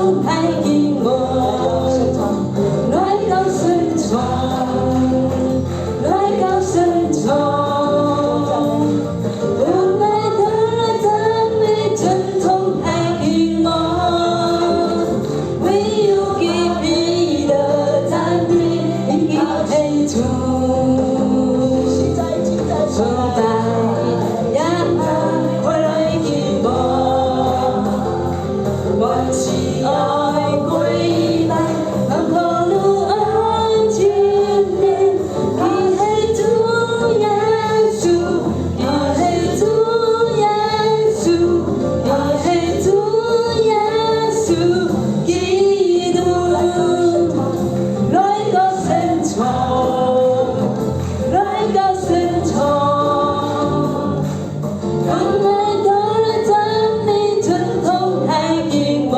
崇大君王，来高声唱，来高声唱，我来到了赞美尊崇大君王，唯有祂配得赞美，因祂是主，崇大呀，快来君王，万膝要跪拜，万口都要承认，祂是主耶稣，祂是主耶稣，祂是主耶稣基督，來高聲唱，來高聲唱，我來到了讚美尊崇大君王，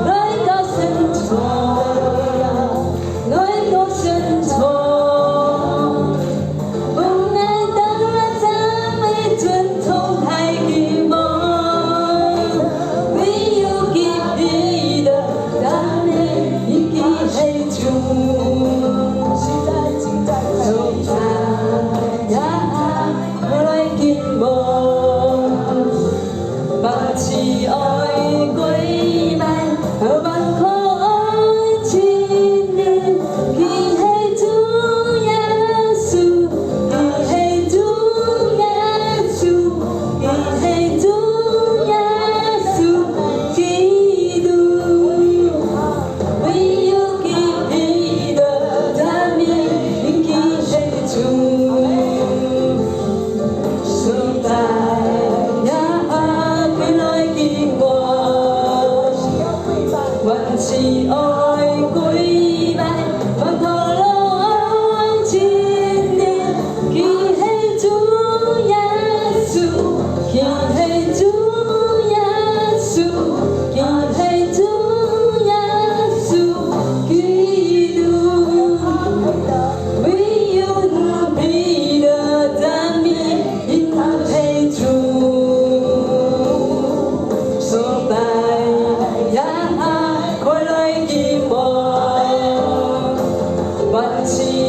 來高聲唱，來高聲唱，我來到了讚美尊崇大君王，唯有祂配得讚美，因祂是主。崇大呀，快來君王，萬膝要跪拜，萬口要承認，祂是主耶穌，祂是主耶穌，祂是主耶穌基督，唯有祂配得讚美，因祂是主。崇大呀，快來君王，萬膝要跪拜，萬口都要承認，祂是主耶穌，祂是主耶穌，祂是主耶穌基督，唯有祂配得讚美，因祂是主。崇大呀，快來君王，萬膝